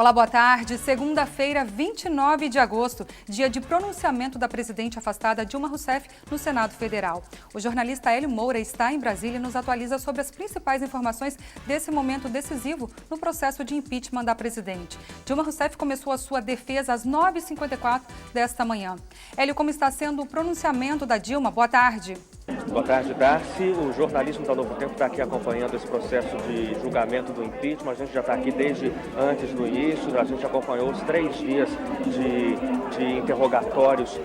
Olá, boa tarde. Segunda-feira, 29 de agosto, dia de pronunciamento da presidente afastada Dilma Rousseff no Senado Federal. O jornalista Hélio Moura está em Brasília e nos atualiza sobre as principais informações desse momento decisivo no processo de impeachment da presidente. Dilma Rousseff começou a sua defesa às 9h54 desta manhã. Hélio, como está sendo o pronunciamento da Dilma? Boa tarde. Boa tarde, Darcy. O jornalismo da Novo Tempo está aqui acompanhando esse processo de julgamento do impeachment. A gente já está aqui desde antes do início. A gente acompanhou os 3 dias de interrogatórios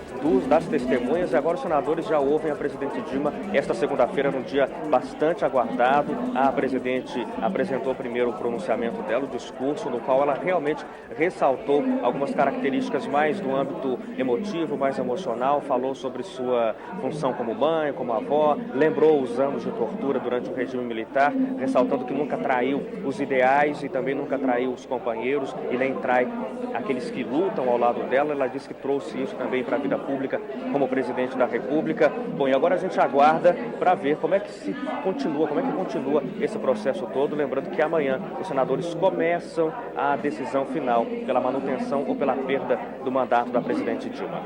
das testemunhas. E agora os senadores já ouvem a presidente Dilma esta segunda-feira, num dia bastante aguardado. A presidente apresentou primeiro o pronunciamento dela, o discurso, no qual ela realmente ressaltou algumas características mais do âmbito emotivo, mais emocional. Falou sobre sua função como mãe, como avó, lembrou os anos de tortura durante o regime militar, ressaltando que nunca traiu os ideais e também nunca traiu os companheiros e nem trai aqueles que lutam ao lado dela. Ela disse que trouxe isso também para a vida pública como presidente da República. Bom, e agora a gente aguarda para ver como é que continua esse processo todo, lembrando que amanhã os senadores começam a decisão final pela manutenção ou pela perda do mandato da presidente Dilma.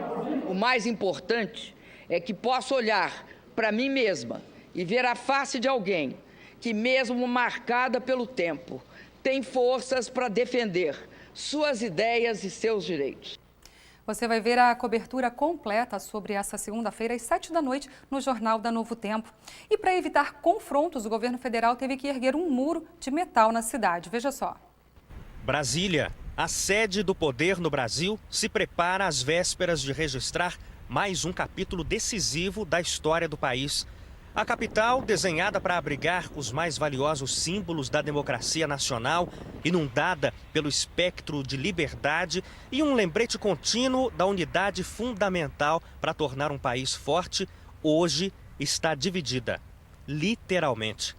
O mais importante é que posso olhar para mim mesma e ver a face de alguém que, mesmo marcada pelo tempo, tem forças para defender suas ideias e seus direitos. Você vai ver a cobertura completa sobre essa segunda-feira, às 7h no Jornal da Novo Tempo. E para evitar confrontos, o governo federal teve que erguer um muro de metal na cidade. Veja só. Brasília, a sede do poder no Brasil, se prepara às vésperas de registrar mais um capítulo decisivo da história do país. A capital, desenhada para abrigar os mais valiosos símbolos da democracia nacional, inundada pelo espectro de liberdade e um lembrete contínuo da unidade fundamental para tornar um país forte, hoje está dividida, literalmente.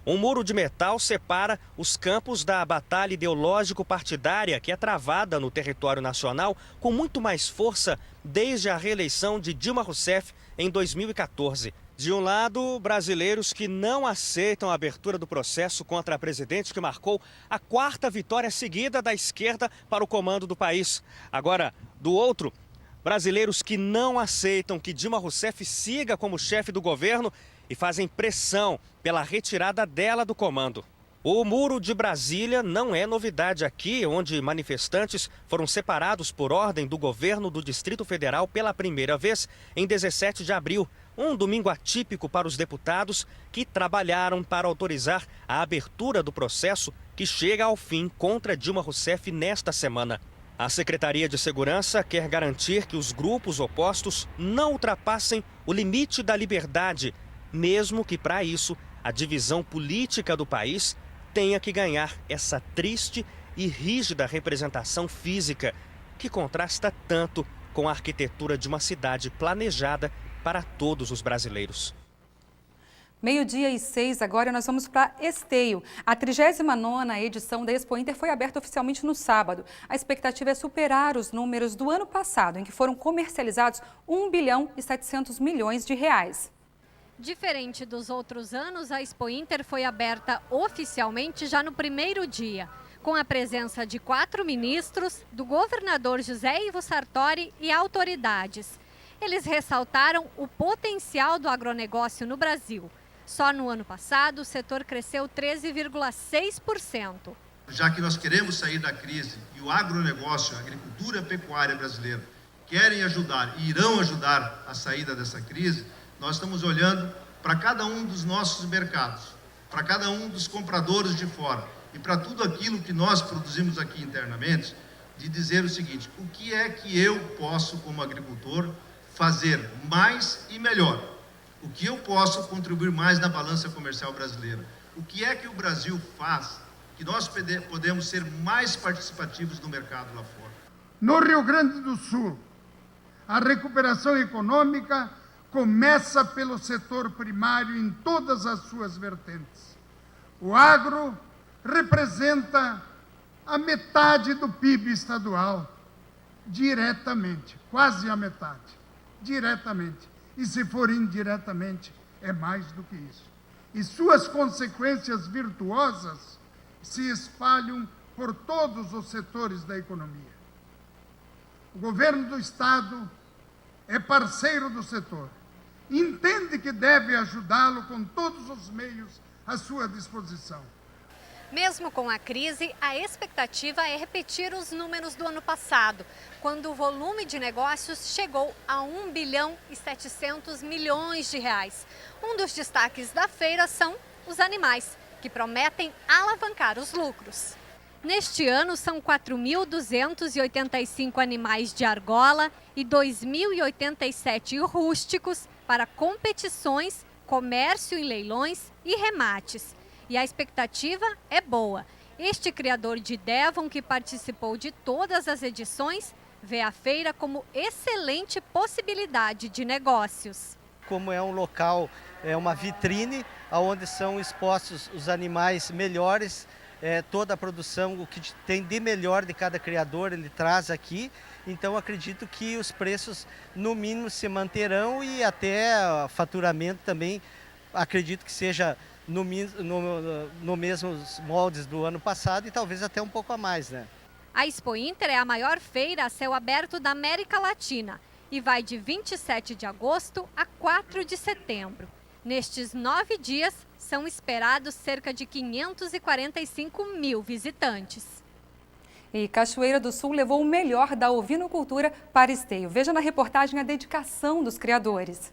Um muro de metal separa os campos da batalha ideológico-partidária que é travada no território nacional com muito mais força desde a reeleição de Dilma Rousseff em 2014. De um lado, brasileiros que não aceitam a abertura do processo contra a presidente, que marcou a 4ª vitória seguida da esquerda para o comando do país. Agora, do outro, brasileiros que não aceitam que Dilma Rousseff siga como chefe do governo e fazem pressão pela retirada dela do comando. O Muro de Brasília não é novidade aqui, onde manifestantes foram separados por ordem do governo do Distrito Federal pela primeira vez em 17 de abril, um domingo atípico para os deputados que trabalharam para autorizar a abertura do processo que chega ao fim contra Dilma Rousseff nesta semana. A Secretaria de Segurança quer garantir que os grupos opostos não ultrapassem o limite da liberdade, mesmo que, para isso, a divisão política do país tenha que ganhar essa triste e rígida representação física que contrasta tanto com a arquitetura de uma cidade planejada para todos os brasileiros. 12h06, agora nós vamos para Esteio. A 39ª edição da Expo Inter foi aberta oficialmente no sábado. A expectativa é superar os números do ano passado, em que foram comercializados R$1 bilhão e 700 milhões de reais. Diferente dos outros anos, a Expo Inter foi aberta oficialmente já no primeiro dia, com a presença de 4 ministros, do governador José Ivo Sartori e autoridades. Eles ressaltaram o potencial do agronegócio no Brasil. Só no ano passado, o setor cresceu 13,6%. Já que nós queremos sair da crise e o agronegócio, a agricultura e a pecuária brasileira querem ajudar e irão ajudar a saída dessa crise, nós estamos olhando para cada um dos nossos mercados, para cada um dos compradores de fora e para tudo aquilo que nós produzimos aqui internamente, de dizer o seguinte: o que é que eu posso, como agricultor, fazer mais e melhor? O que eu posso contribuir mais na balança comercial brasileira? O que é que o Brasil faz que nós podemos ser mais participativos no mercado lá fora? No Rio Grande do Sul, a recuperação econômica começa pelo setor primário em todas as suas vertentes. O agro representa a metade do PIB estadual, diretamente, quase a metade, diretamente. E se for indiretamente, é mais do que isso. E suas consequências virtuosas se espalham por todos os setores da economia. O governo do Estado é parceiro do setor, entende que deve ajudá-lo com todos os meios à sua disposição. Mesmo com a crise, a expectativa é repetir os números do ano passado, quando o volume de negócios chegou a 1 bilhão e 700 milhões de reais. Um dos destaques da feira são os animais, que prometem alavancar os lucros. Neste ano, são 4.285 animais de argola e 2.087 rústicos para competições, comércio em leilões e remates. E a expectativa é boa. Este criador de Devon, que participou de todas as edições, vê a feira como excelente possibilidade de negócios. Como é um local, é uma vitrine, onde são expostos os animais melhores, toda a produção, o que tem de melhor de cada criador, ele traz aqui. Então acredito que os preços no mínimo se manterão e até faturamento também acredito que seja no mesmos moldes do ano passado e talvez até um pouco a mais, né? A Expo Inter é a maior feira a céu aberto da América Latina e vai de 27 de agosto a 4 de setembro. Nestes 9 dias, são esperados cerca de 545 mil visitantes. E Cachoeira do Sul levou o melhor da ovinocultura para esteio. Veja na reportagem a dedicação dos criadores.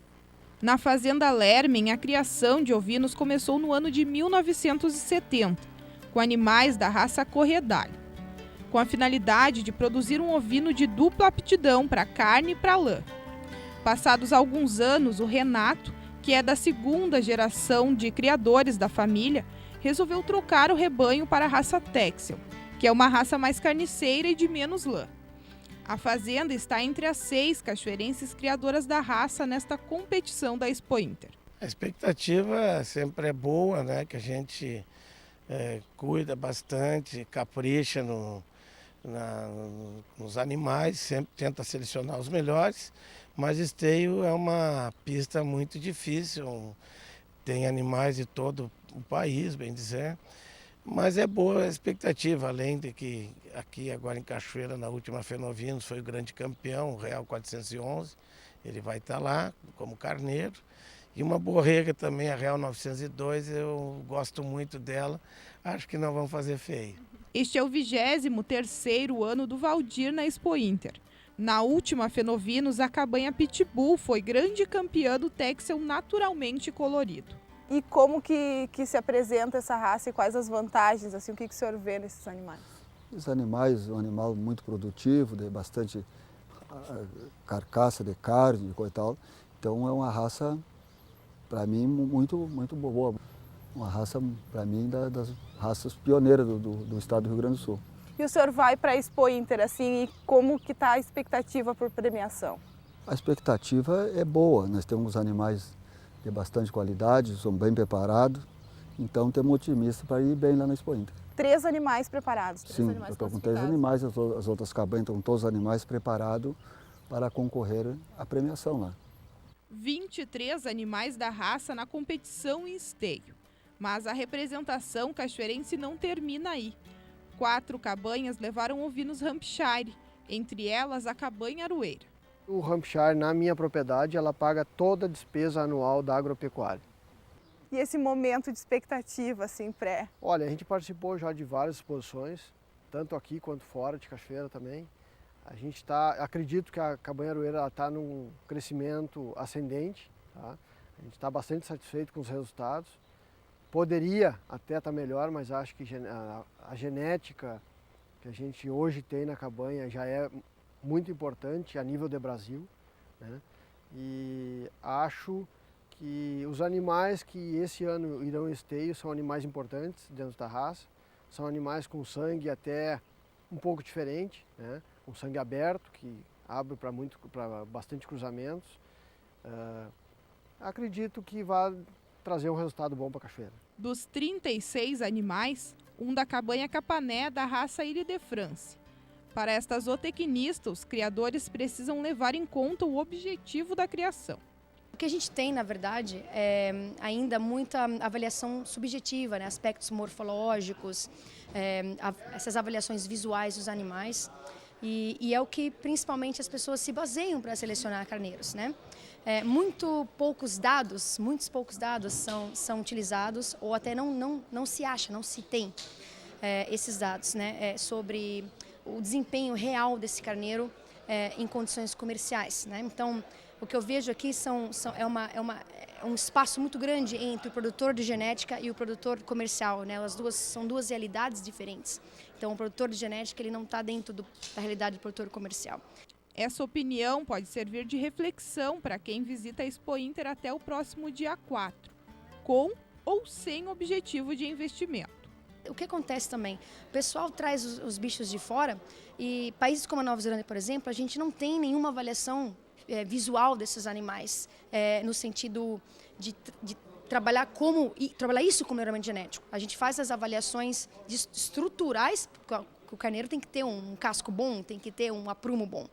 Na Fazenda Lermen, a criação de ovinos começou no ano de 1970, com animais da raça Corredalho, com a finalidade de produzir um ovino de dupla aptidão para carne e para lã. Passados alguns anos, o Renato, que é da segunda geração de criadores da família, resolveu trocar o rebanho para a raça Texel, que é uma raça mais carniceira e de menos lã. A fazenda está entre as 6 cachoeirenses criadoras da raça nesta competição da Expo Inter. A expectativa sempre é boa, né? Que a gente cuida bastante, capricha nos animais, sempre tenta selecionar os melhores, mas esteio é uma pista muito difícil, tem animais de todo o país, bem dizer. Mas é boa a expectativa, além de que aqui agora em Cachoeira, na última Fenovinos, foi o grande campeão, o Real 411, ele vai estar lá como carneiro. E uma borrega também, a Real 902, eu gosto muito dela, acho que não vão fazer feio. Este é o 23º ano do Valdir na Expo Inter. Na última Fenovinos, a cabanha Pitbull foi grande campeã do Texel naturalmente colorido. E como que se apresenta essa raça e quais as vantagens, assim, o que o senhor vê nesses animais? Os animais, um animal muito produtivo, de bastante carcaça de carne e coisa e tal. Então é uma raça, para mim, muito boa. Uma raça, para mim, das raças pioneiras do estado do Rio Grande do Sul. E o senhor vai para a Expo Inter, assim, e como que está a expectativa por premiação? A expectativa é boa, nós temos animais de bastante qualidade, são bem preparados, então temos otimistas para ir bem lá na Expo Inter. 3 animais preparados? Sim, eu estou com 3 animais, as outras cabanhas estão todos os animais preparados para concorrer à premiação lá. 23 animais da raça na competição em esteio, mas a representação cachoeirense não termina aí. 4 cabanhas levaram ovinos Hampshire, entre elas a cabanha Aroeira. O Hampshire, na minha propriedade, ela paga toda a despesa anual da agropecuária. E esse momento de expectativa, assim, pré? Olha, a gente participou já de várias exposições, tanto aqui quanto fora de Cachoeira também. Acredito que a cabanha Aroeira está num crescimento ascendente, tá? A gente está bastante satisfeito com os resultados. Poderia até estar melhor, mas acho que a genética que a gente hoje tem na cabanha já é muito importante a nível de Brasil, né? E acho que os animais que esse ano irão esteio são animais importantes dentro da raça, são animais com sangue até um pouco diferente, né? Um sangue aberto que abre para bastante cruzamentos. Acredito que vai trazer um resultado bom para a Cachoeira. Dos 36 animais, um da cabanha Capané da raça Ile de France. Para esta zootecnista, os criadores precisam levar em conta o objetivo da criação. O que a gente tem, na verdade, é ainda muita avaliação subjetiva, né? Aspectos morfológicos, essas avaliações visuais dos animais. E é o que principalmente as pessoas se baseiam para selecionar carneiros, né? Muitos poucos dados são utilizados ou até não se acha, não se tem esses dados, né? Sobre o desempenho real desse carneiro em condições comerciais, né? Então, o que eu vejo aqui é um espaço muito grande entre o produtor de genética e o produtor comercial, né? São duas realidades diferentes. Então, o produtor de genética ele não está dentro da realidade do produtor comercial. Essa opinião pode servir de reflexão para quem visita a Expo Inter até o próximo dia 4, com ou sem objetivo de investimento. O que acontece também? O pessoal traz os bichos de fora e países como a Nova Zelândia, por exemplo, a gente não tem nenhuma avaliação visual desses animais, no sentido de trabalhar isso como melhoramento genético. A gente faz as avaliações estruturais, porque o carneiro tem que ter um casco bom, tem que ter um aprumo bom,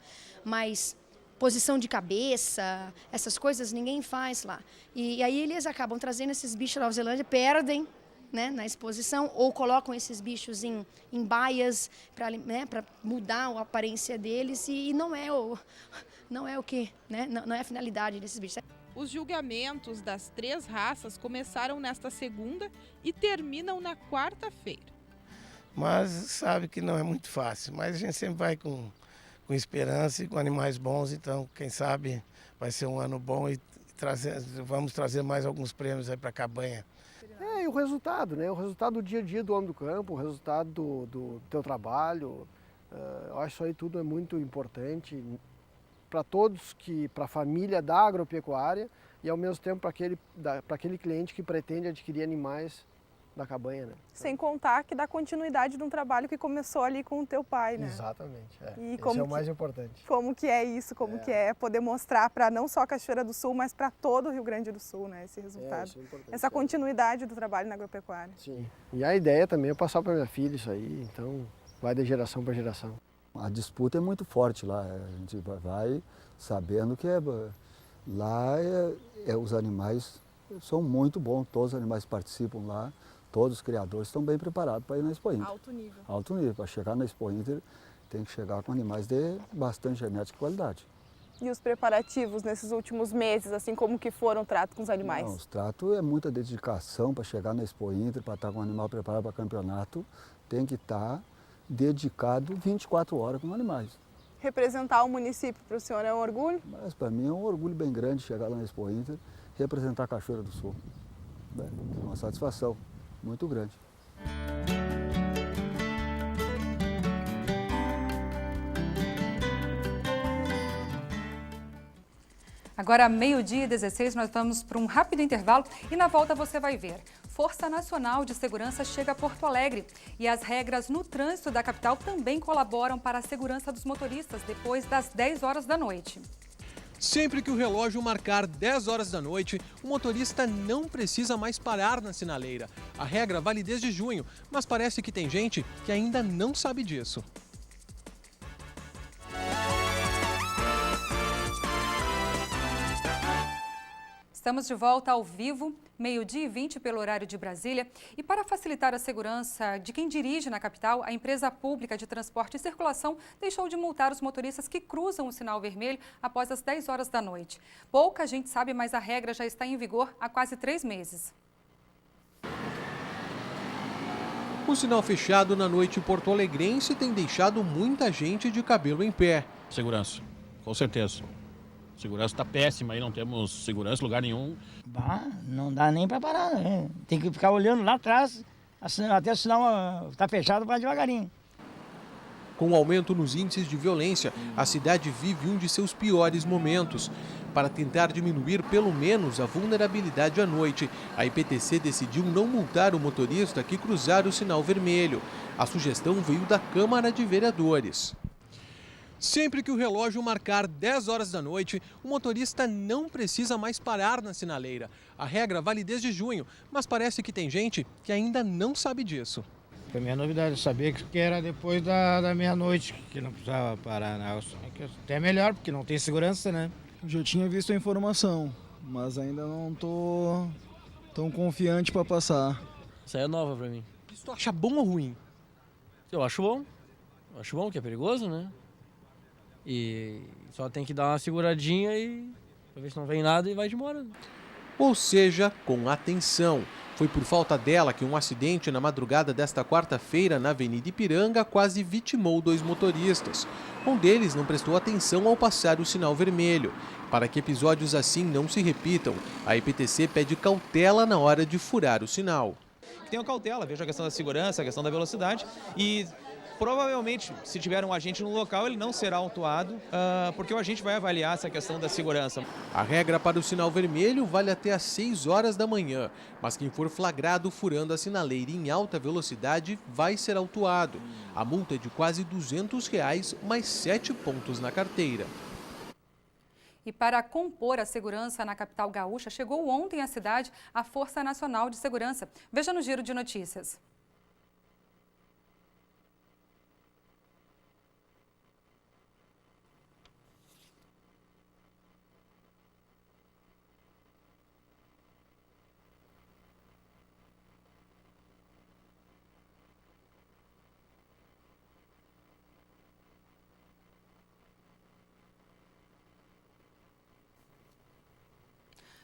mas posição de cabeça, essas coisas ninguém faz lá. E aí eles acabam trazendo esses bichos da Nova Zelândia, perdem, né, na exposição, ou colocam esses bichos em baias para, né, para mudar a aparência deles e não é o que, né, não é a finalidade desses bichos. Os julgamentos das 3 raças começaram nesta segunda e terminam na quarta-feira. Mas sabe que não é muito fácil, mas a gente sempre vai com esperança e com animais bons, então quem sabe vai ser um ano bom e vamos trazer mais alguns prêmios aí para a Cabanha. E o resultado, né? O resultado do dia a dia do homem do campo, o resultado do teu trabalho. Eu acho isso aí tudo é muito importante para todos, para a família da agropecuária e ao mesmo tempo para aquele cliente que pretende adquirir animais da cabanha, né? Sem contar que dá continuidade de um trabalho que começou ali com o teu pai, né? Exatamente. E esse é o mais importante. Como que é isso, que é poder mostrar para não só a Cachoeira do Sul, mas para todo o Rio Grande do Sul, né? Esse resultado. Isso é importante, essa continuidade do trabalho na agropecuária. Sim. E a ideia também é passar para minha filha isso aí, então vai de geração para geração. A disputa é muito forte lá, a gente vai sabendo que lá os animais são muito bons, todos os animais participam lá, todos os criadores estão bem preparados para ir na Expo Inter. Alto nível. Alto nível, para chegar na Expo Inter tem que chegar com animais de bastante genética e qualidade. E os preparativos nesses últimos meses, assim como que foram o trato com os animais? Não, os tratos é muita dedicação para chegar na Expo Inter, para estar com o animal preparado para campeonato, tem que estar dedicado 24 horas com animais. Representar o município para o senhor é um orgulho? Mas para mim é um orgulho bem grande chegar lá na Expo Inter, representar a Cachoeira do Sul. É uma satisfação muito grande. Agora, 12h16, nós vamos para um rápido intervalo e na volta você vai ver. Força Nacional de Segurança chega a Porto Alegre e as regras no trânsito da capital também colaboram para a segurança dos motoristas depois das 10 horas da noite. Sempre que o relógio marcar 10 horas da noite, o motorista não precisa mais parar na sinaleira. A regra vale desde junho, mas parece que tem gente que ainda não sabe disso. Estamos de volta ao vivo, 12h20 pelo horário de Brasília. E para facilitar a segurança de quem dirige na capital, a empresa pública de transporte e circulação deixou de multar os motoristas que cruzam o sinal vermelho após as 10 horas da noite. Pouca gente sabe, mas a regra já está em vigor há quase 3 meses. O sinal fechado na noite porto-alegrense tem deixado muita gente de cabelo em pé. Segurança, com certeza. Segurança está péssima, aí não temos segurança em lugar nenhum. Não dá nem para parar, né? Tem que ficar olhando lá atrás, até o sinal está fechado, vai devagarinho. Com o aumento nos índices de violência, a cidade vive um de seus piores momentos. Para tentar diminuir pelo menos a vulnerabilidade à noite, a IPTC decidiu não multar o motorista que cruzar o sinal vermelho. A sugestão veio da Câmara de Vereadores. Sempre que o relógio marcar 10 horas da noite, o motorista não precisa mais parar na sinaleira. A regra vale desde junho, mas parece que tem gente que ainda não sabe disso. Para mim é novidade, eu sabia que era depois da meia-noite, que não precisava parar. Né? Até melhor, porque não tem segurança, né? Eu já tinha visto a informação, mas ainda não tô tão confiante para passar. Isso aí é nova para mim. Isso tu acha bom ou ruim? Eu acho bom. Eu acho bom, que é perigoso, né? E só tem que dar uma seguradinha e pra ver se não vem nada e vai de embora. Ou seja, com atenção. Foi por falta dela que um acidente na madrugada desta quarta-feira na Avenida Ipiranga quase vitimou 2 motoristas. Um deles não prestou atenção ao passar o sinal vermelho. Para que episódios assim não se repitam, a IPTC pede cautela na hora de furar o sinal. Tenham cautela, veja a questão da segurança, a questão da velocidade e provavelmente, se tiver um agente no local, ele não será autuado, porque o agente vai avaliar essa questão da segurança. A regra para o sinal vermelho vale até às 6 horas da manhã, mas quem for flagrado furando a sinaleira em alta velocidade vai ser autuado. A multa é de quase R$200, mais 7 pontos na carteira. E para compor a segurança na capital gaúcha, chegou ontem à cidade a Força Nacional de Segurança. Veja no Giro de Notícias.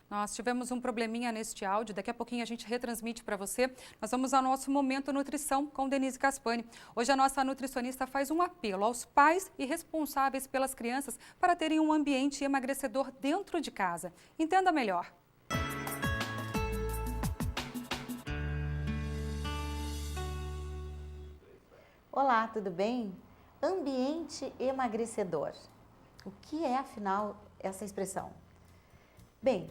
Nós tivemos um probleminha neste áudio, daqui a pouquinho a gente retransmite para você. Nós vamos ao nosso Momento Nutrição com Denise Caspani. Hoje a nossa nutricionista faz um apelo aos pais e responsáveis pelas crianças para terem um ambiente emagrecedor dentro de casa. Entenda melhor. Olá, tudo bem? Ambiente emagrecedor. O que é, afinal, essa expressão? Bem,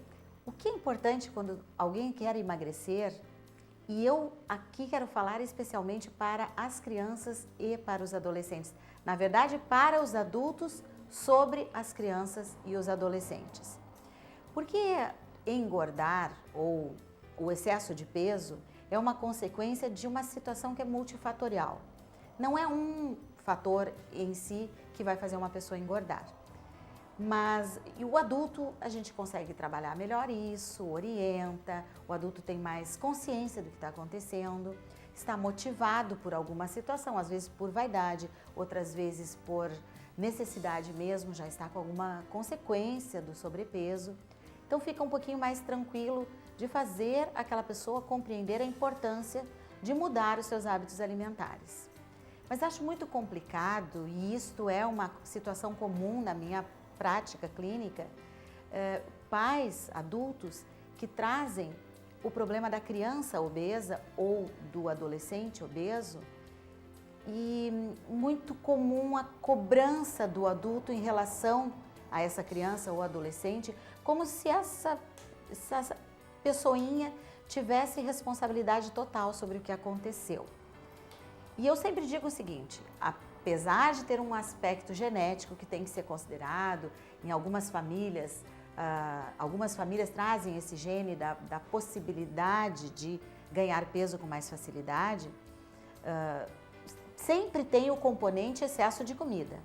o que é importante quando alguém quer emagrecer, e eu aqui quero falar especialmente para as crianças e para os adolescentes, na verdade para os adultos sobre as crianças e os adolescentes. Porque engordar ou o excesso de peso é uma consequência de uma situação que é multifatorial. Não é um fator em si que vai fazer uma pessoa engordar. Mas e o adulto, a gente consegue trabalhar melhor isso, orienta, o adulto tem mais consciência do que está acontecendo, está motivado por alguma situação, às vezes por vaidade, outras vezes por necessidade mesmo, já está com alguma consequência do sobrepeso. Então fica um pouquinho mais tranquilo de fazer aquela pessoa compreender a importância de mudar os seus hábitos alimentares. Mas acho muito complicado, e isto é uma situação comum na minha prática clínica, pais, adultos que trazem o problema da criança obesa ou do adolescente obeso e muito comum a cobrança do adulto em relação a essa criança ou adolescente, como se essa pessoinha tivesse responsabilidade total sobre o que aconteceu. E eu sempre digo o seguinte, apesar de ter um aspecto genético que tem que ser considerado, em algumas famílias trazem esse gene da possibilidade de ganhar peso com mais facilidade, sempre tem o componente excesso de comida.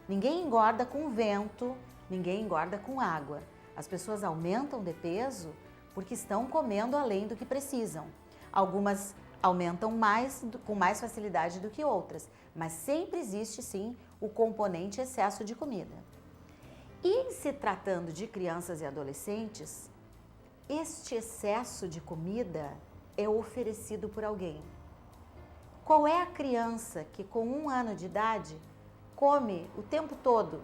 Ninguém engorda com vento, ninguém engorda com água. As pessoas aumentam de peso porque estão comendo além do que precisam. Algumas aumentam com mais facilidade do que outras, mas sempre existe sim o componente excesso de comida. E em se tratando de crianças e adolescentes, este excesso de comida é oferecido por alguém. Qual é a criança que com 1 ano de idade come o tempo todo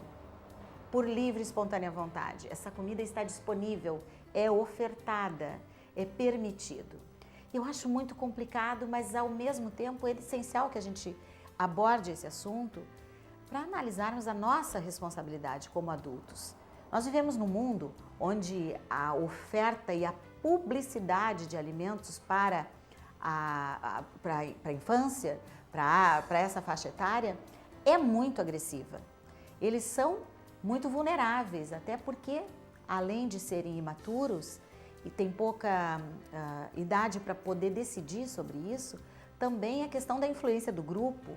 por livre e espontânea vontade? Essa comida está disponível, é ofertada, é permitido. Eu acho muito complicado, mas ao mesmo tempo é essencial que a gente aborde esse assunto para analisarmos a nossa responsabilidade como adultos. Nós vivemos num mundo onde a oferta e a publicidade de alimentos para a infância, para essa faixa etária, é muito agressiva. Eles são muito vulneráveis, até porque, além de serem imaturos, e tem pouca idade para poder decidir sobre isso, também a questão da influência do grupo,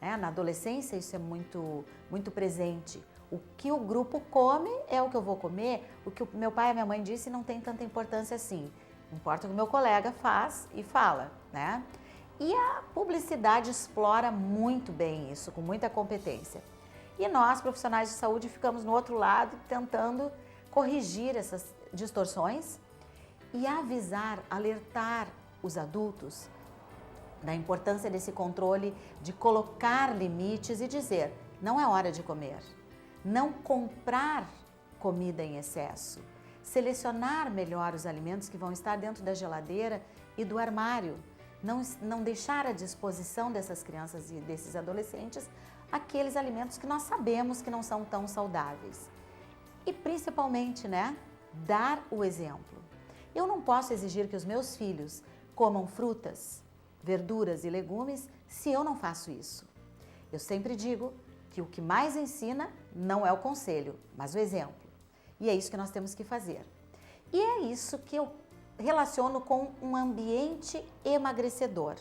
né? Na adolescência isso é muito presente. O que o grupo come é o que eu vou comer, o que o meu pai e a minha mãe disse não tem tanta importância assim. Importa o que o meu colega faz e fala, né? E a publicidade explora muito bem isso, com muita competência. E nós, profissionais de saúde, ficamos no outro lado tentando corrigir essas distorções e avisar, alertar os adultos da importância desse controle, de colocar limites e dizer, não é hora de comer. Não comprar comida em excesso, selecionar melhor os alimentos que vão estar dentro da geladeira e do armário, não deixar à disposição dessas crianças e desses adolescentes aqueles alimentos que nós sabemos que não são tão saudáveis. E principalmente, né, dar o exemplo. Eu não posso exigir que os meus filhos comam frutas, verduras e legumes se eu não faço isso. Eu sempre digo que o que mais ensina não é o conselho, mas o exemplo. E é isso que nós temos que fazer. E é isso que eu relaciono com um ambiente emagrecedor.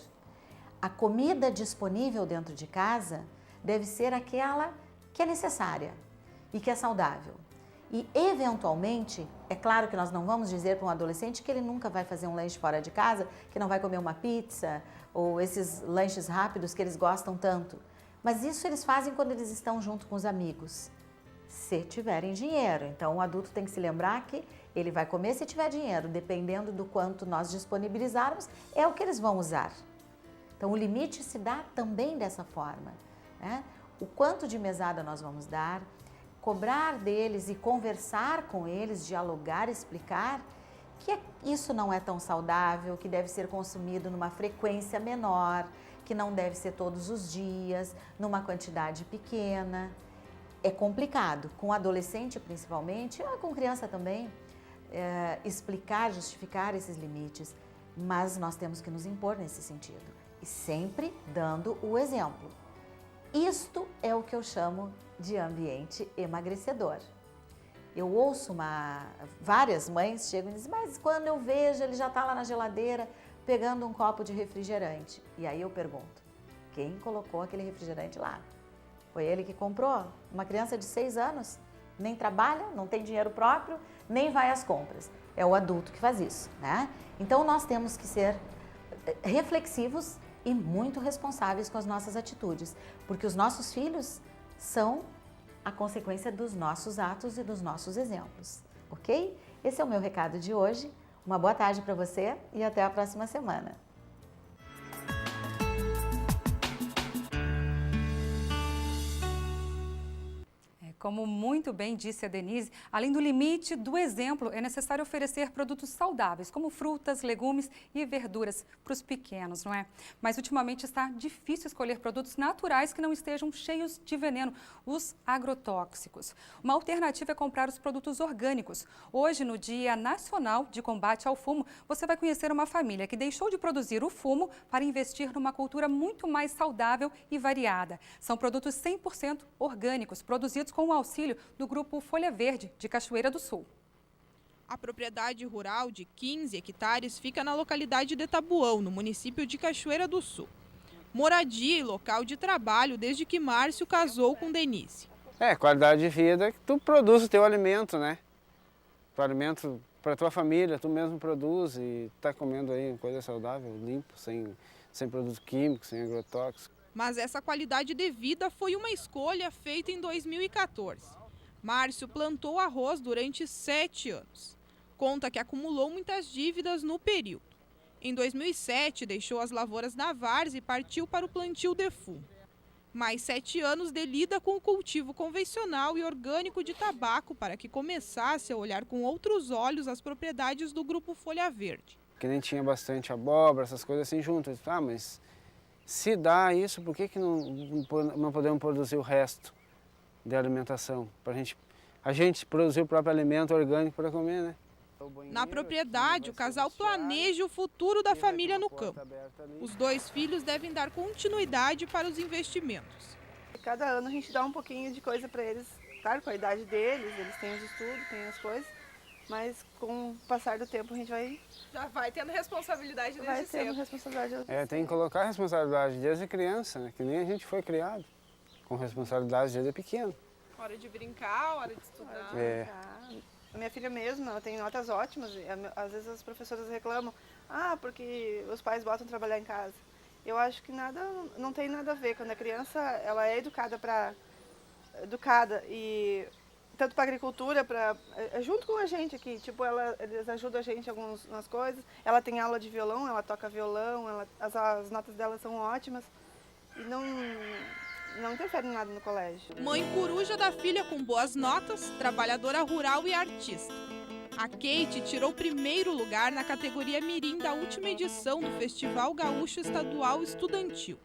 A comida disponível dentro de casa deve ser aquela que é necessária e que é saudável. E, eventualmente, é claro que nós não vamos dizer para um adolescente que ele nunca vai fazer um lanche fora de casa, que não vai comer uma pizza ou esses lanches rápidos que eles gostam tanto. Mas isso eles fazem quando eles estão junto com os amigos, se tiverem dinheiro. Então, o adulto tem que se lembrar que ele vai comer se tiver dinheiro, dependendo do quanto nós disponibilizarmos, é o que eles vão usar. Então, o limite se dá também dessa forma, né? O quanto de mesada nós vamos dar, cobrar deles e conversar com eles, dialogar, explicar que isso não é tão saudável, que deve ser consumido numa frequência menor, que não deve ser todos os dias, numa quantidade pequena. É complicado, com adolescente principalmente, com criança também, explicar, justificar esses limites, mas nós temos que nos impor nesse sentido e sempre dando o exemplo. Isto é o que eu chamo de ambiente emagrecedor. Eu ouço várias mães chegam e dizem, mas quando eu vejo ele já está lá na geladeira pegando um copo de refrigerante. E aí eu pergunto, quem colocou aquele refrigerante lá? Foi ele que comprou? Uma criança de 6 anos, nem trabalha, não tem dinheiro próprio, nem vai às compras. É o adulto que faz isso, né? Então nós temos que ser reflexivos e muito responsáveis com as nossas atitudes, porque os nossos filhos são a consequência dos nossos atos e dos nossos exemplos, ok? Esse é o meu recado de hoje. Uma boa tarde para você e até a próxima semana. Como muito bem disse a Denise, além do limite do exemplo, é necessário oferecer produtos saudáveis, como frutas, legumes e verduras para os pequenos, não é? Mas ultimamente está difícil escolher produtos naturais que não estejam cheios de veneno, os agrotóxicos. Uma alternativa é comprar os produtos orgânicos. Hoje, no Dia Nacional de Combate ao Fumo, você vai conhecer uma família que deixou de produzir o fumo para investir numa cultura muito mais saudável e variada. São produtos 100% orgânicos, produzidos com o auxílio do Grupo Folha Verde, de Cachoeira do Sul. A propriedade rural de 15 hectares fica na localidade de Tabuão, no município de Cachoeira do Sul. Moradia e local de trabalho desde que Márcio casou com Denise. Qualidade de vida é que tu produz o teu alimento, né? O alimento para tua família, tu mesmo produz e tá comendo aí coisa saudável, limpo, sem produto químico, sem agrotóxico. Mas essa qualidade de vida foi uma escolha feita em 2014. Márcio plantou arroz durante 7 anos. Conta que acumulou muitas dívidas no período. Em 2007, deixou as lavouras na várzea e partiu para o plantio de fumo. Mais 7 anos de lida com o cultivo convencional e orgânico de tabaco para que começasse a olhar com outros olhos as propriedades do Grupo Folha Verde. Que nem tinha bastante abóbora, essas coisas assim juntas. Mas se dá isso, por que não podemos produzir o resto de alimentação? A gente produzir o próprio alimento orgânico para comer, né? Na propriedade, o casal planeja o futuro da família no campo. Os 2 filhos devem dar continuidade para os investimentos. Cada ano a gente dá um pouquinho de coisa para eles, claro, com a idade deles, eles têm os estudos, têm as coisas, mas com o passar do tempo a gente já vai tendo responsabilidade desde cedo. Tem que colocar a responsabilidade desde criança, né? Que nem a gente foi criado, com responsabilidade desde pequeno. Hora de brincar, hora de estudar. A minha filha mesmo, ela tem notas ótimas. E às vezes as professoras reclamam, porque os pais botam trabalhar em casa. Eu acho que não tem nada a ver. Quando a criança ela é educada e tanto para agricultura, junto com a gente aqui, tipo, eles ajudam a gente nas coisas. Ela tem aula de violão, ela toca violão, as notas dela são ótimas e não interfere em nada no colégio. Mãe coruja da filha com boas notas, trabalhadora rural e artista. A Kate tirou o primeiro lugar na categoria Mirim da última edição do Festival Gaúcho Estadual Estudantil.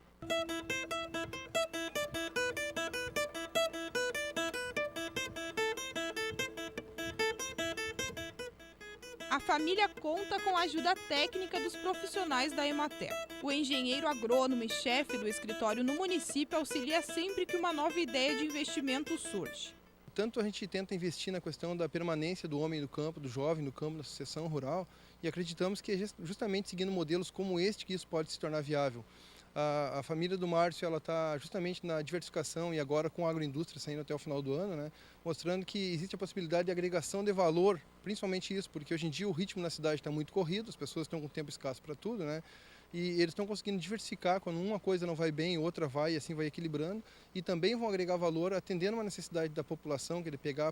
A família conta com a ajuda técnica dos profissionais da Emater. O engenheiro agrônomo e chefe do escritório no município auxilia sempre que uma nova ideia de investimento surge. Tanto a gente tenta investir na questão da permanência do homem no campo, do jovem no campo, na sucessão rural, e acreditamos que é justamente seguindo modelos como este que isso pode se tornar viável. A família do Márcio está justamente na diversificação e agora com a agroindústria saindo até o final do ano, né, mostrando que existe a possibilidade de agregação de valor, principalmente isso, porque hoje em dia o ritmo na cidade está muito corrido, as pessoas estão com tempo escasso para tudo, né, e eles estão conseguindo diversificar quando uma coisa não vai bem, outra vai, e assim vai equilibrando, e também vão agregar valor atendendo uma necessidade da população, que é de pegar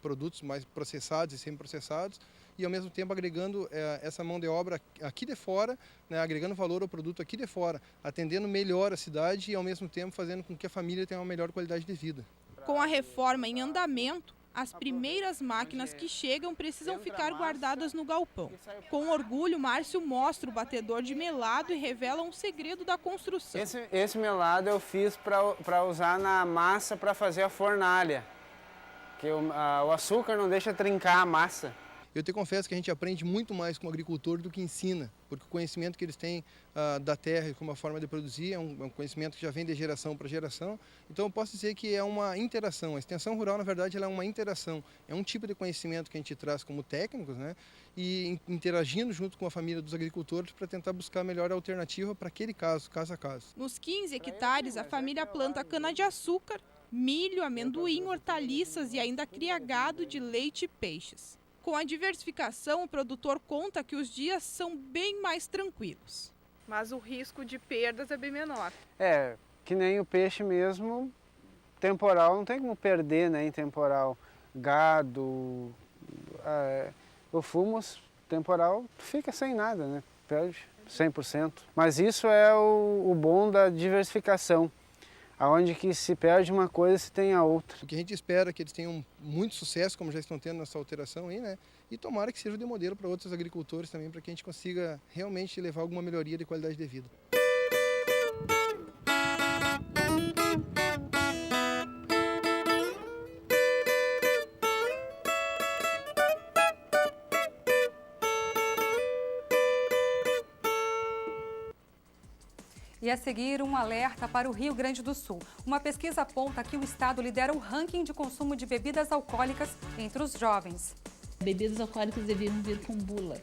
produtos mais processados e semi-processados, e ao mesmo tempo agregando essa mão de obra aqui de fora, né, agregando valor ao produto aqui de fora, atendendo melhor a cidade e ao mesmo tempo fazendo com que a família tenha uma melhor qualidade de vida. Com a reforma em andamento, as primeiras máquinas que chegam precisam ficar guardadas no galpão. Com orgulho, Márcio mostra o batedor de melado e revela um segredo da construção. Esse melado eu fiz para usar na massa para fazer a fornalha, que o açúcar não deixa trincar a massa. Eu te confesso que a gente aprende muito mais com o agricultor do que ensina, porque o conhecimento que eles têm da terra e como a forma de produzir é um conhecimento que já vem de geração para geração. Então eu posso dizer que é uma interação. A extensão rural, na verdade, ela é uma interação. É um tipo de conhecimento que a gente traz como técnicos, né? E interagindo junto com a família dos agricultores para tentar buscar a melhor alternativa para aquele caso a caso. Nos 15 hectares, a família planta cana-de-açúcar, milho, amendoim, hortaliças e ainda cria gado de leite e peixes. Com a diversificação, o produtor conta que os dias são bem mais tranquilos. Mas o risco de perdas é bem menor. Que nem o peixe mesmo, temporal, não tem como perder, né, em temporal. Gado, o fumus temporal fica sem nada, né, perde 100%. Mas isso é o bom da diversificação. Aonde que se perde uma coisa, se tem a outra. O que a gente espera é que eles tenham muito sucesso, como já estão tendo nessa alteração aí, né? E tomara que seja de modelo para outros agricultores também, para que a gente consiga realmente levar alguma melhoria de qualidade de vida. E a seguir, um alerta para o Rio Grande do Sul. Uma pesquisa aponta que o estado lidera o ranking de consumo de bebidas alcoólicas entre os jovens. Bebidas alcoólicas deveriam vir com bula.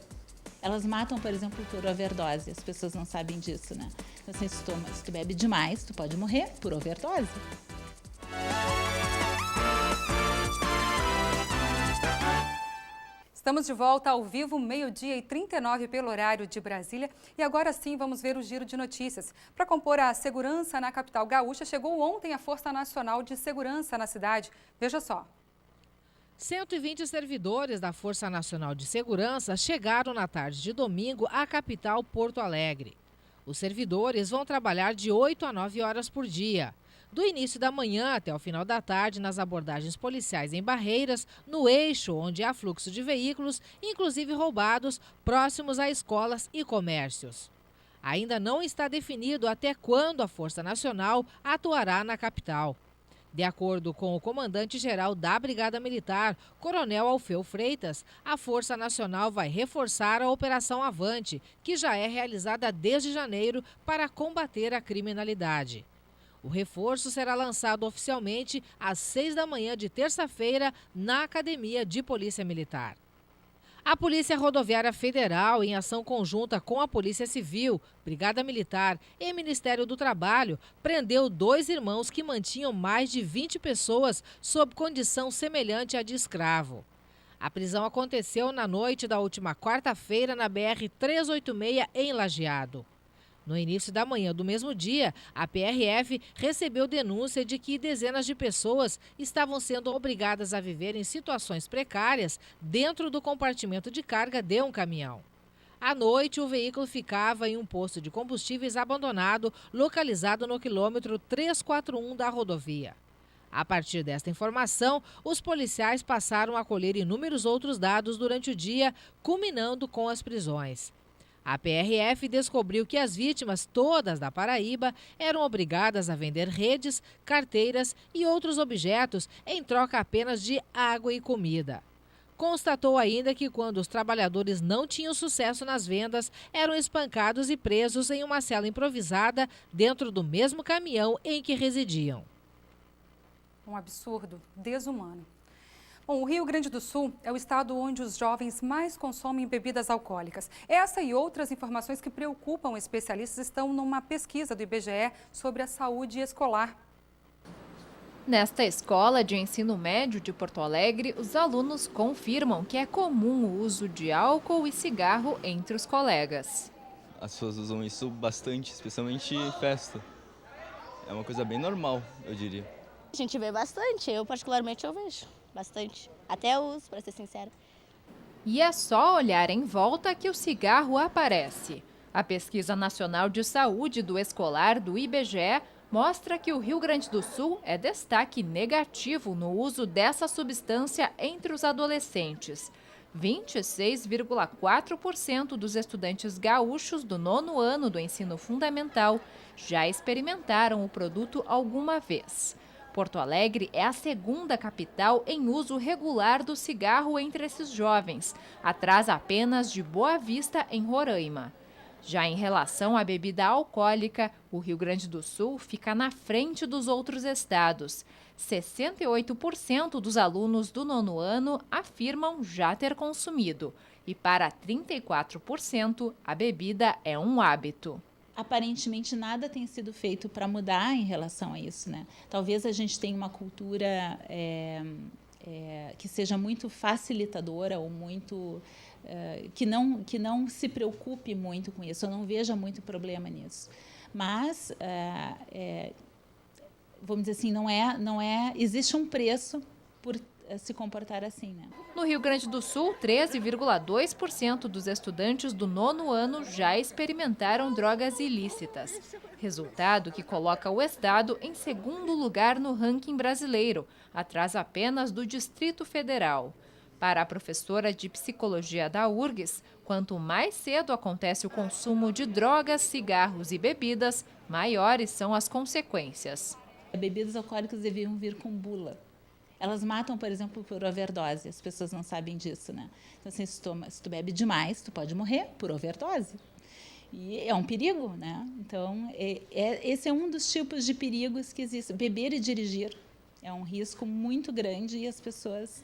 Elas matam, por exemplo, por overdose. As pessoas não sabem disso, né? Então, assim, se tu bebe demais, tu pode morrer por overdose. Estamos de volta ao vivo, 12h39 pelo horário de Brasília. E agora sim vamos ver o giro de notícias. Para compor a segurança na capital gaúcha, chegou ontem a Força Nacional de Segurança na cidade. Veja só. 120 servidores da Força Nacional de Segurança chegaram na tarde de domingo à capital Porto Alegre. Os servidores vão trabalhar de 8 a 9 horas por dia. Do início da manhã até o final da tarde, nas abordagens policiais em barreiras, no eixo onde há fluxo de veículos, inclusive roubados, próximos a escolas e comércios. Ainda não está definido até quando a Força Nacional atuará na capital. De acordo com o comandante-geral da Brigada Militar, Coronel Alfeu Freitas, a Força Nacional vai reforçar a Operação Avante, que já é realizada desde janeiro para combater a criminalidade. O reforço será lançado oficialmente às 6 da manhã de terça-feira na Academia de Polícia Militar. A Polícia Rodoviária Federal, em ação conjunta com a Polícia Civil, Brigada Militar e Ministério do Trabalho, prendeu 2 irmãos que mantinham mais de 20 pessoas sob condição semelhante à de escravo. A prisão aconteceu na noite da última quarta-feira na BR-386, em Lajeado. No início da manhã do mesmo dia, a PRF recebeu denúncia de que dezenas de pessoas estavam sendo obrigadas a viver em situações precárias dentro do compartimento de carga de um caminhão. À noite, o veículo ficava em um posto de combustíveis abandonado, localizado no quilômetro 341 da rodovia. A partir desta informação, os policiais passaram a colher inúmeros outros dados durante o dia, culminando com as prisões. A PRF descobriu que as vítimas, todas da Paraíba, eram obrigadas a vender redes, carteiras e outros objetos em troca apenas de água e comida. Constatou ainda que quando os trabalhadores não tinham sucesso nas vendas, eram espancados e presos em uma cela improvisada dentro do mesmo caminhão em que residiam. Um absurdo, desumano. Bom, o Rio Grande do Sul é o estado onde os jovens mais consomem bebidas alcoólicas. Essa e outras informações que preocupam especialistas estão numa pesquisa do IBGE sobre a saúde escolar. Nesta escola de ensino médio de Porto Alegre, os alunos confirmam que é comum o uso de álcool e cigarro entre os colegas. As pessoas usam isso bastante, especialmente em festa. É uma coisa bem normal, eu diria. A gente vê bastante, eu particularmente eu vejo bastante, até uso, para ser sincera. E é só olhar em volta que o cigarro aparece. A Pesquisa Nacional de Saúde do Escolar do IBGE mostra que o Rio Grande do Sul é destaque negativo no uso dessa substância entre os adolescentes. 26,4% dos estudantes gaúchos do 9º ano do ensino fundamental já experimentaram o produto alguma vez. Porto Alegre é a segunda capital em uso regular do cigarro entre esses jovens, atrás apenas de Boa Vista, em Roraima. Já em relação à bebida alcoólica, o Rio Grande do Sul fica na frente dos outros estados. 68% dos alunos do 9º ano afirmam já ter consumido, e para 34% a bebida é um hábito. Aparentemente nada tem sido feito para mudar em relação a isso, né? Talvez a gente tenha uma cultura que seja muito facilitadora ou muito que não se preocupe muito com isso. Eu não vejo muito problema nisso. Mas vamos dizer assim, existe um preço por se comportar assim, né? No Rio Grande do Sul, 13,2% dos estudantes do 9º ano já experimentaram drogas ilícitas. Resultado que coloca o estado em segundo lugar no ranking brasileiro, atrás apenas do Distrito Federal. Para a professora de psicologia da URGS, quanto mais cedo acontece o consumo de drogas, cigarros e bebidas, maiores são as consequências. Bebidas alcoólicas deviam vir com bula. Elas matam, por exemplo, por overdose. As pessoas não sabem disso, né? Então, assim, se tu bebe demais, tu pode morrer por overdose. E é um perigo, né? Então, esse é um dos tipos de perigos que existem. Beber e dirigir é um risco muito grande e as pessoas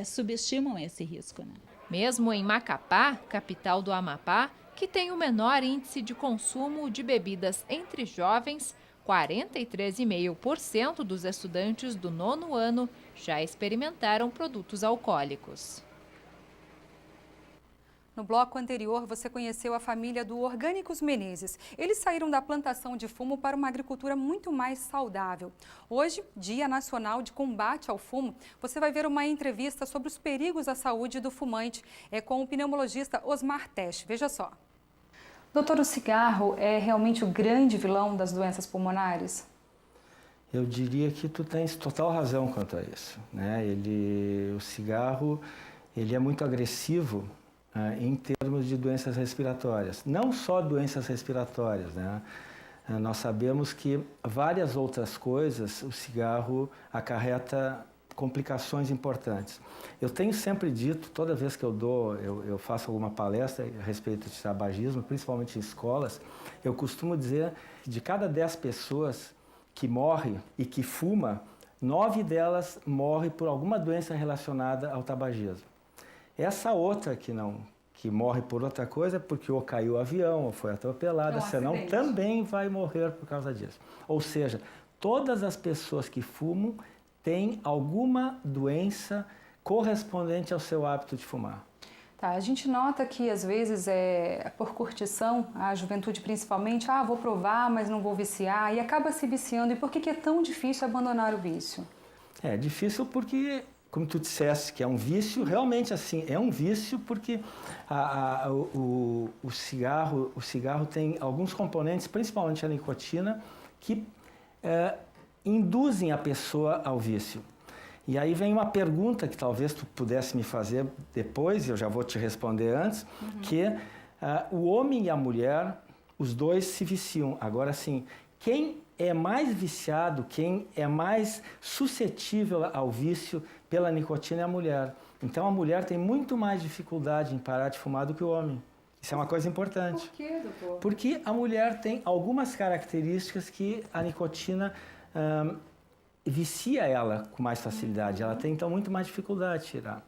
subestimam esse risco, né? Mesmo em Macapá, capital do Amapá, que tem o menor índice de consumo de bebidas entre jovens, 43,5% dos estudantes do 9º ano já experimentaram produtos alcoólicos. No bloco anterior, você conheceu a família do Orgânicos Menezes. Eles saíram da plantação de fumo para uma agricultura muito mais saudável. Hoje, Dia Nacional de Combate ao Fumo, você vai ver uma entrevista sobre os perigos à saúde do fumante. É com o pneumologista Osmar Tesch. Veja só. Doutor, o cigarro é realmente o grande vilão das doenças pulmonares? Eu diria que tu tens total razão quanto a isso, né? O cigarro, ele é muito agressivo em termos de doenças respiratórias. Não só doenças respiratórias, né? Nós sabemos que várias outras coisas o cigarro acarreta complicações importantes. Eu tenho sempre dito, toda vez que eu faço alguma palestra a respeito de tabagismo, principalmente em escolas, eu costumo dizer que de cada 10 pessoas que morrem e que fuma, 9 delas morrem por alguma doença relacionada ao tabagismo. Essa outra que morre por outra coisa, porque ou caiu o avião, ou foi atropelada, senão também vai morrer por causa disso. Ou seja, todas as pessoas que fumam têm alguma doença correspondente ao seu hábito de fumar. Tá, a gente nota que às vezes por curtição, a juventude principalmente, vou provar, mas não vou viciar, e acaba se viciando. E por que é tão difícil abandonar o vício? É difícil porque, como tu disseste, que é um vício, realmente assim, é um vício porque o cigarro tem alguns componentes, principalmente a nicotina, que induzem a pessoa ao vício. E aí vem uma pergunta que talvez tu pudesse me fazer depois, eu já vou te responder antes, que o homem e a mulher, os dois se viciam. Agora sim, quem é mais viciado, quem é mais suscetível ao vício pela nicotina é a mulher. Então a mulher tem muito mais dificuldade em parar de fumar do que o homem. Isso é uma coisa importante. Por quê, doutor? Porque a mulher tem algumas características que a nicotina vicia ela com mais facilidade. Ela tem, então, muito mais dificuldade de tirar.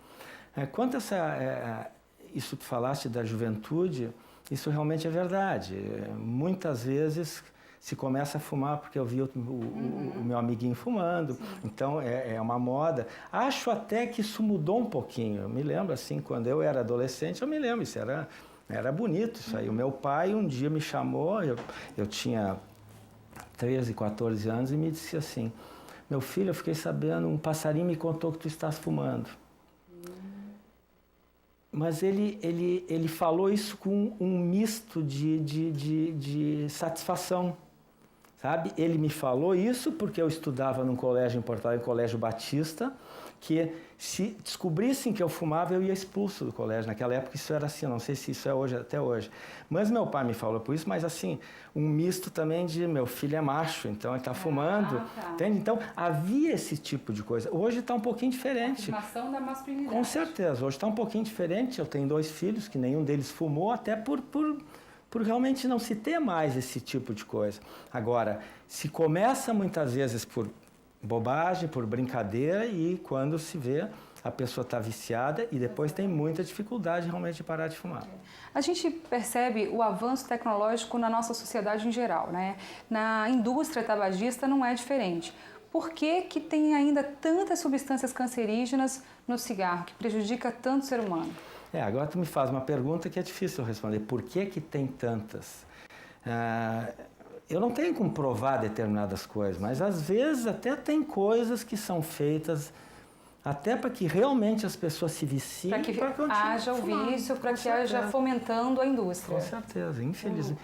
Quanto a isso que tu falaste da juventude, isso realmente é verdade. Muitas vezes se começa a fumar porque eu vi o meu amiguinho fumando, então é uma moda. Acho até que isso mudou um pouquinho. Eu me lembro, assim, quando eu era adolescente, eu me lembro, isso era bonito isso aí. O meu pai um dia me chamou, eu tinha 13, 14 anos, e me disse assim: meu filho, eu fiquei sabendo, um passarinho me contou que tu estás fumando. Mas ele falou isso com um misto de satisfação, sabe? Ele me falou isso porque eu estudava num colégio em Porto Alegre, um colégio batista, que se descobrissem que eu fumava, eu ia expulso do colégio. Naquela época isso era assim, eu não sei se isso é hoje, até hoje. Mas meu pai me falou por isso, mas assim, um misto também de meu filho é macho, então ele está fumando, entende? Então havia esse tipo de coisa. Hoje está um pouquinho diferente. A afirmação da masculinidade. Com certeza, hoje está um pouquinho diferente. Eu tenho 2 filhos, que nenhum deles fumou, até por realmente não se ter mais esse tipo de coisa. Agora, se começa muitas vezes por bobagem, por brincadeira, e quando se vê, a pessoa está viciada e depois tem muita dificuldade realmente de parar de fumar. A gente percebe o avanço tecnológico na nossa sociedade em geral, né? Na indústria tabagista não é diferente. Por que tem ainda tantas substâncias cancerígenas no cigarro, que prejudica tanto o ser humano? Agora tu me faz uma pergunta que é difícil responder. Por que tem tantas? Eu não tenho como provar determinadas coisas, mas às vezes até tem coisas que são feitas até para que realmente as pessoas se viciem. Para que haja o vício, para que haja fomentando a indústria. Com certeza.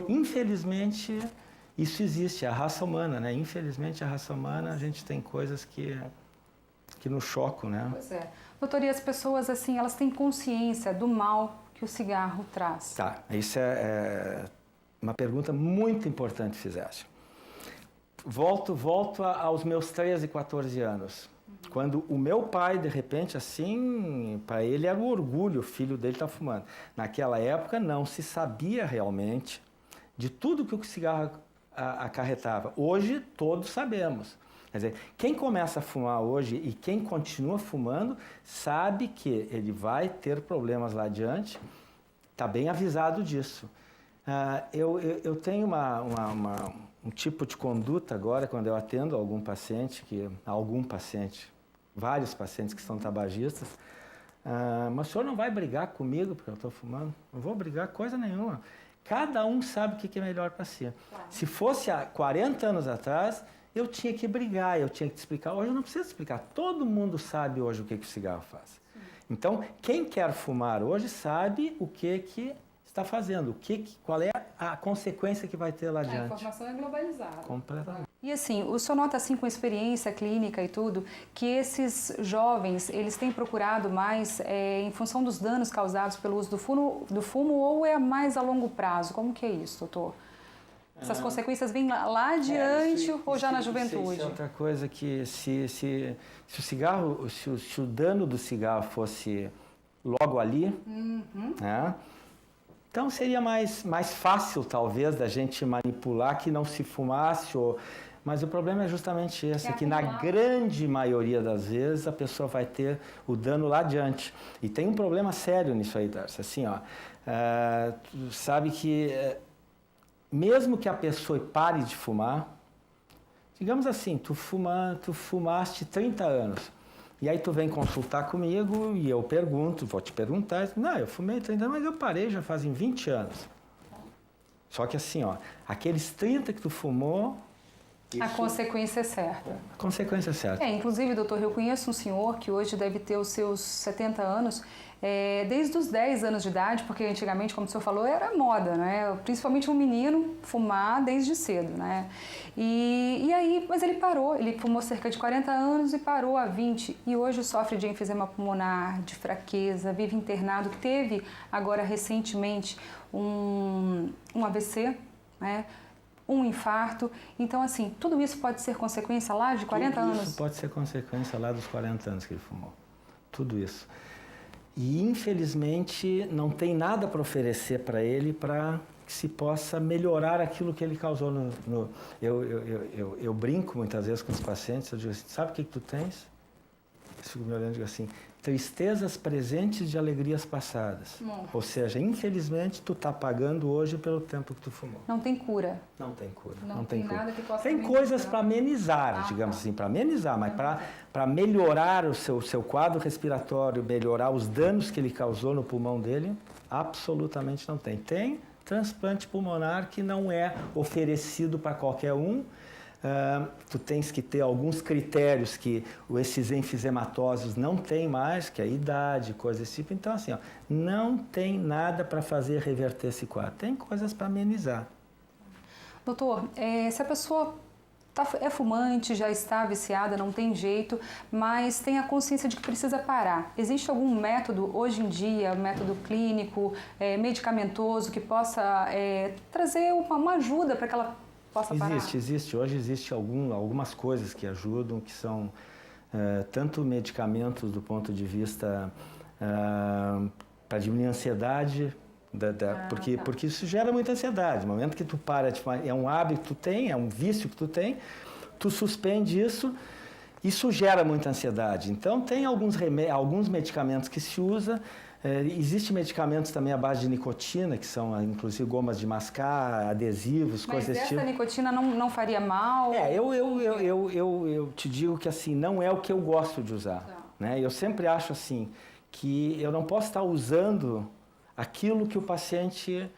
Infelizmente, isso existe, a raça humana, né? Infelizmente, a raça humana, a gente tem coisas que nos chocam, né? Pois é. Doutor, e as pessoas, assim, elas têm consciência do mal que o cigarro traz? Tá, isso é uma pergunta muito importante que fizeste. Volto aos meus 13, 14 anos. Quando o meu pai, de repente, assim, para ele era um orgulho, o filho dele está fumando. Naquela época não se sabia realmente de tudo que o cigarro acarretava. Hoje todos sabemos. Quer dizer, quem começa a fumar hoje e quem continua fumando sabe que ele vai ter problemas lá adiante, está bem avisado disso. Eu tenho um tipo de conduta agora, quando eu atendo vários pacientes que são tabagistas, mas o senhor não vai brigar comigo porque eu estou fumando? Não vou brigar coisa nenhuma. Cada um sabe o que é melhor para si. Claro. Se fosse há 40 anos atrás, eu tinha que brigar, eu tinha que te explicar. Hoje eu não preciso explicar. Todo mundo sabe hoje o que o cigarro faz. Sim. Então, quem quer fumar hoje sabe o que está fazendo, qual é a consequência que vai ter lá adiante. A informação é globalizada. Completamente. E assim, o senhor nota assim, com experiência clínica e tudo, que esses jovens, eles têm procurado mais em função dos danos causados pelo uso do fumo ou é mais a longo prazo? Como que é isso, doutor? Essas consequências vêm lá adiante ou já na juventude? Isso é outra coisa que se o cigarro, se o dano do cigarro fosse logo ali, né? Então seria mais fácil talvez da gente manipular que não se fumasse ou Mas o problema é justamente esse, que na grande maioria das vezes a pessoa vai ter o dano lá adiante. E tem um problema sério nisso aí, Darcy. Assim, ó, tu sabe que mesmo que a pessoa pare de fumar, digamos assim, tu fumaste 30 anos, e aí tu vem consultar comigo e eu pergunto, vou te perguntar, não, eu fumei 30 anos, mas eu parei já fazem 20 anos. Só que assim, ó, aqueles 30 que tu fumou... A consequência é certa. A consequência é certa. Inclusive, doutor, eu conheço um senhor que hoje deve ter os seus 70 anos, desde os 10 anos de idade, porque antigamente, como o senhor falou, era moda, né? Principalmente um menino fumar desde cedo, né? E aí, mas ele parou, ele fumou cerca de 40 anos e parou há 20, e hoje sofre de enfisema pulmonar, de fraqueza, vive internado, teve agora recentemente um AVC, né? Um infarto. Então, assim, tudo isso pode ser consequência lá de 40 anos? Tudo isso pode ser consequência lá dos 40 anos que ele fumou. Tudo isso. E, infelizmente, não tem nada para oferecer para ele para que se possa melhorar aquilo que ele causou Eu brinco muitas vezes com os pacientes, eu digo assim, sabe o que tu tens? Eu fico me olhando e digo assim, tristezas presentes de alegrias passadas. Ou seja, infelizmente, tu está pagando hoje pelo tempo que tu fumou. Não tem cura. Não tem cura. Não tem cura. Nada que possa tem coisas para amenizar, digamos assim, para amenizar, mas para melhorar o seu quadro respiratório, melhorar os danos que ele causou no pulmão dele, absolutamente não tem. Tem transplante pulmonar que não é oferecido para qualquer um. Tu tens que ter alguns critérios que esses enfisematosos não têm mais, que é a idade, coisas desse tipo. Então, assim, ó, não tem nada para fazer reverter esse quadro. Tem coisas para amenizar. Doutor, se a pessoa é fumante, já está viciada, não tem jeito, mas tem a consciência de que precisa parar. Existe algum método, hoje em dia, método clínico, medicamentoso, que possa trazer uma ajuda para que ela possa parar? Existe. Hoje existe algumas coisas que ajudam, que são tanto medicamentos do ponto de vista para diminuir a ansiedade, porque isso gera muita ansiedade. No momento que tu para de fumar, é um hábito que tu tem, é um vício que tu tem, tu suspende isso gera muita ansiedade. Então tem alguns medicamentos que se usa. Existem medicamentos também à base de nicotina, que são inclusive gomas de mascar, adesivos, coisas desse tipo. Mas essa nicotina não faria mal? Eu te digo que assim, não é o que eu gosto de usar. Né? Eu sempre acho assim, que eu não posso estar usando aquilo que o paciente...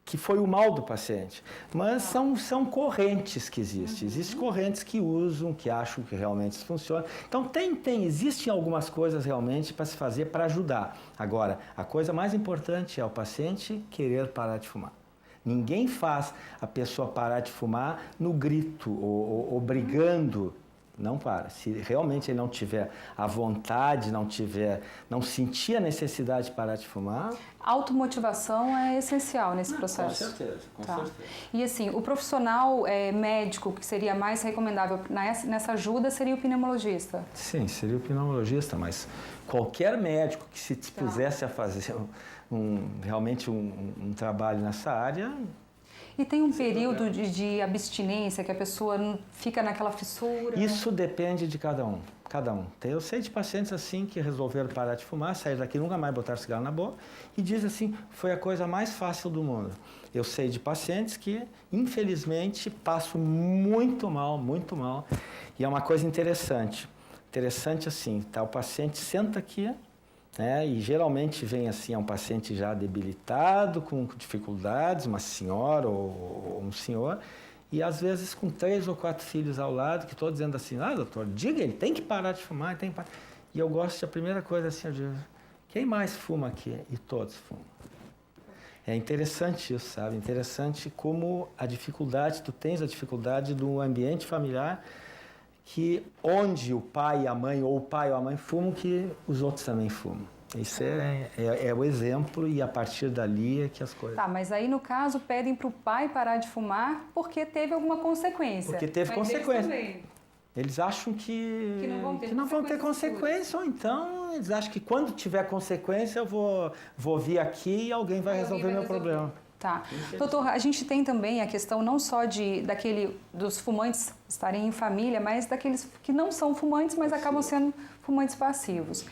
que foi o mal do paciente. Mas são correntes que existem. Existem correntes que usam, que acham que realmente isso funciona. Então, existem algumas coisas realmente para se fazer para ajudar. Agora, a coisa mais importante é o paciente querer parar de fumar. Ninguém faz a pessoa parar de fumar no grito ou brigando. Não para. Se realmente ele não tiver a vontade, não sentir a necessidade de parar de fumar... Automotivação é essencial nesse processo. Com certeza. E assim, o profissional médico que seria mais recomendável nessa ajuda seria o pneumologista? Sim, seria o pneumologista, mas qualquer médico que se dispusesse a fazer realmente um trabalho nessa área... E tem um período de abstinência que a pessoa fica naquela fissura? Isso depende de cada um. Eu sei de pacientes assim que resolveram parar de fumar, sair daqui, nunca mais botar cigarro na boca e diz assim, foi a coisa mais fácil do mundo. Eu sei de pacientes que, infelizmente, passam muito mal. E é uma coisa interessante. Interessante assim, o paciente senta aqui, e geralmente vem assim, é um paciente já debilitado, com dificuldades, uma senhora ou um senhor, e às vezes com 3 ou 4 filhos ao lado, que estou dizendo assim, doutor, diga, ele tem que parar de fumar, tem que parar. E eu gosto de, a primeira coisa assim, eu digo, quem mais fuma aqui? E todos fumam. É interessante isso, sabe? Interessante como tu tens a dificuldade do ambiente familiar, que onde o pai e a mãe, ou o pai ou a mãe fumam, que os outros também fumam. Isso é o exemplo e a partir dali é que as coisas... Tá, mas aí no caso pedem para o pai parar de fumar porque teve alguma consequência. Porque teve consequência. Eles acham que não vão ter consequência, ou então eles acham que quando tiver consequência eu vou vir aqui e alguém vai resolver meu problema. Tá. Doutor, a gente tem também a questão não só dos fumantes estarem em família, mas daqueles que não são fumantes, mas acabam sendo fumantes passivos.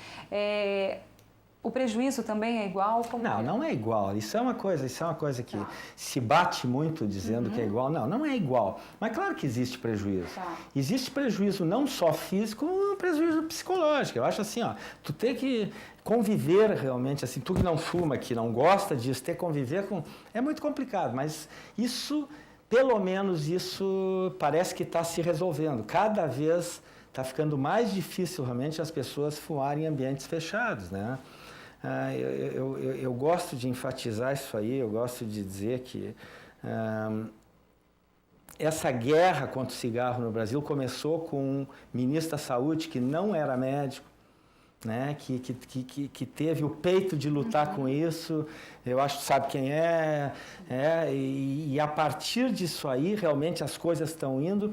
O prejuízo também é igual? Não é igual. Isso é uma coisa que se bate muito dizendo que é igual. Não é igual. Mas claro que existe prejuízo. Existe prejuízo não só físico, como prejuízo psicológico. Eu acho assim, tu tem que conviver realmente, assim, tu que não fuma, que não gosta disso, ter que conviver com... É muito complicado, mas isso, pelo menos isso parece que está se resolvendo. Cada vez está ficando mais difícil realmente as pessoas fumarem em ambientes fechados, né? Eu gosto de enfatizar isso aí, eu gosto de dizer que essa guerra contra o cigarro no Brasil começou com um ministro da Saúde que não era médico, né, que teve o peito de lutar com isso, eu acho que sabe quem e a partir disso aí realmente as coisas estão indo.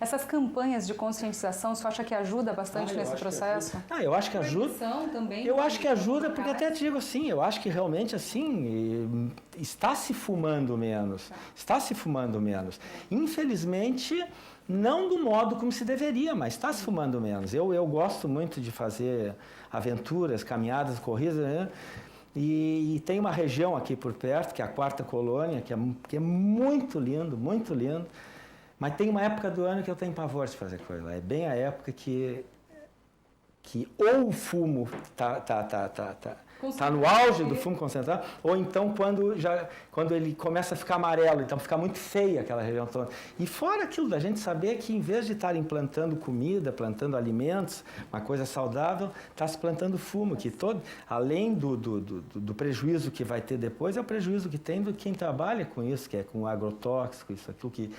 Essas campanhas de conscientização, você acha que ajuda bastante nesse processo? Eu acho que ajuda. Também, eu acho que ajuda porque até te digo assim, eu acho que realmente assim, está se fumando menos. Está se fumando menos. Infelizmente, não do modo como se deveria, mas está se fumando menos. Eu gosto muito de fazer aventuras, caminhadas, corridas, né? E tem uma região aqui por perto, que é a Quarta Colônia, que é muito lindo, muito lindo. Mas tem uma época do ano que eu tenho pavor de fazer coisa lá. É bem a época que ou o fumo tá no auge do fumo concentrado, ou então quando ele começa a ficar amarelo, então fica muito feia aquela região toda. E fora aquilo da gente saber que em vez de estarem plantando comida, plantando alimentos, uma coisa saudável, está se plantando fumo, que além do prejuízo que vai ter depois, é o prejuízo que tem de quem trabalha com isso, que é com agrotóxico, isso aquilo que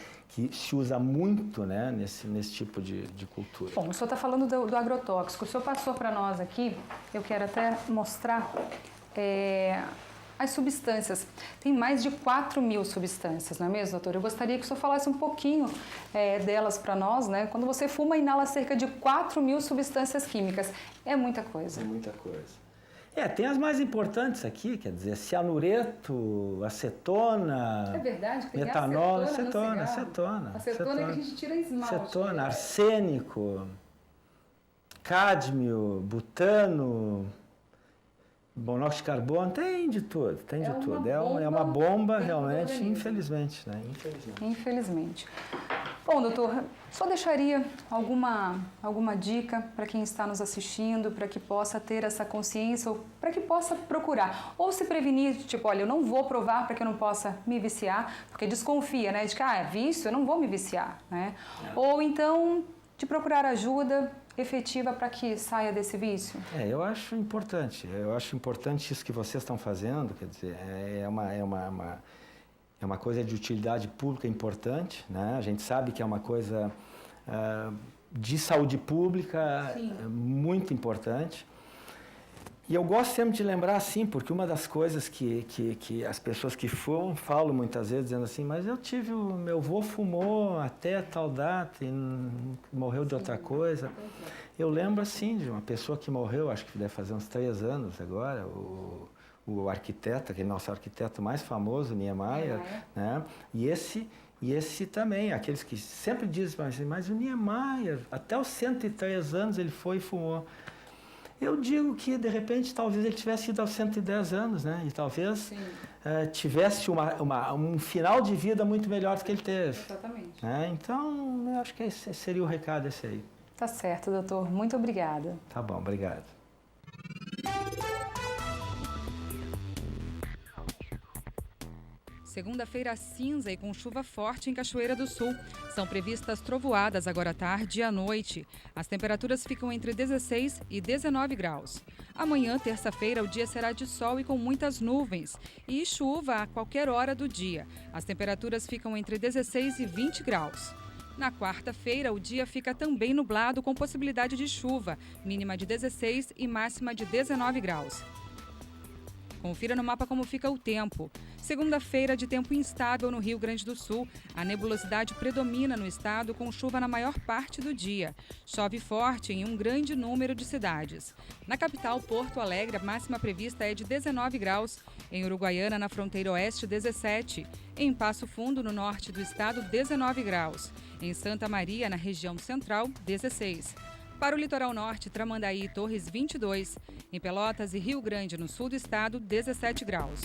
se usa muito, né, nesse tipo de cultura. Bom, o senhor está falando do agrotóxico. O senhor passou para nós aqui, eu quero até mostrar as substâncias. Tem mais de 4.000 substâncias, não é mesmo, doutor? Eu gostaria que o senhor falasse um pouquinho delas para nós, né? Quando você fuma, inala cerca de 4.000 substâncias químicas. É muita coisa. É muita coisa. Tem as mais importantes aqui, quer dizer, cianureto, acetona, verdade, tem metanol, acetona acetona que a gente tira esmalte. Acetona, arsênico, cádmio, butano, monóxido de carbono, tem de tudo, tem de tudo. É uma bomba realmente, infelizmente, né? Infelizmente. Bom, doutor, só deixaria alguma dica para quem está nos assistindo, para que possa ter essa consciência, ou para que possa procurar, ou se prevenir, tipo, olha, eu não vou provar para que eu não possa me viciar, porque desconfia, né, de que, é vício, eu não vou me viciar, né? Ou então, de procurar ajuda efetiva para que saia desse vício? Eu acho importante isso que vocês estão fazendo, quer dizer, é uma coisa de utilidade pública importante, né? A gente sabe que é uma coisa de saúde pública muito importante. E eu gosto sempre de lembrar assim, porque uma das coisas que as pessoas que fumam falam muitas vezes, dizendo assim, mas meu avô fumou até tal data e morreu de outra coisa. Eu lembro assim de uma pessoa que morreu, acho que deve fazer uns 3 anos agora, o arquiteto, aquele nosso arquiteto mais famoso, Niemeyer, né? E esse também, aqueles que sempre dizem assim, mas o Niemeyer, até os 103 anos ele foi e fumou. Eu digo que, de repente, talvez ele tivesse ido aos 110 anos, né? E talvez tivesse um final de vida muito melhor do que ele teve. Exatamente. Né? Então, eu acho que esse seria o recado esse aí. Tá certo, doutor. Muito obrigada. Tá bom, obrigado. Segunda-feira cinza e com chuva forte em Cachoeira do Sul. São previstas trovoadas agora à tarde e à noite. As temperaturas ficam entre 16 e 19 graus. Amanhã, terça-feira, o dia será de sol e com muitas nuvens. E chuva a qualquer hora do dia. As temperaturas ficam entre 16 e 20 graus. Na quarta-feira, o dia fica também nublado com possibilidade de chuva. Mínima de 16 e máxima de 19 graus. Confira no mapa como fica o tempo. Segunda-feira de tempo instável no Rio Grande do Sul. A nebulosidade predomina no estado com chuva na maior parte do dia. Chove forte em um grande número de cidades. Na capital, Porto Alegre, a máxima prevista é de 19 graus. Em Uruguaiana, na fronteira oeste, 17. Em Passo Fundo, no norte do estado, 19 graus. Em Santa Maria, na região central, 16. Para o litoral norte, Tramandaí e Torres, 22. Em Pelotas e Rio Grande, no sul do estado, 17 graus.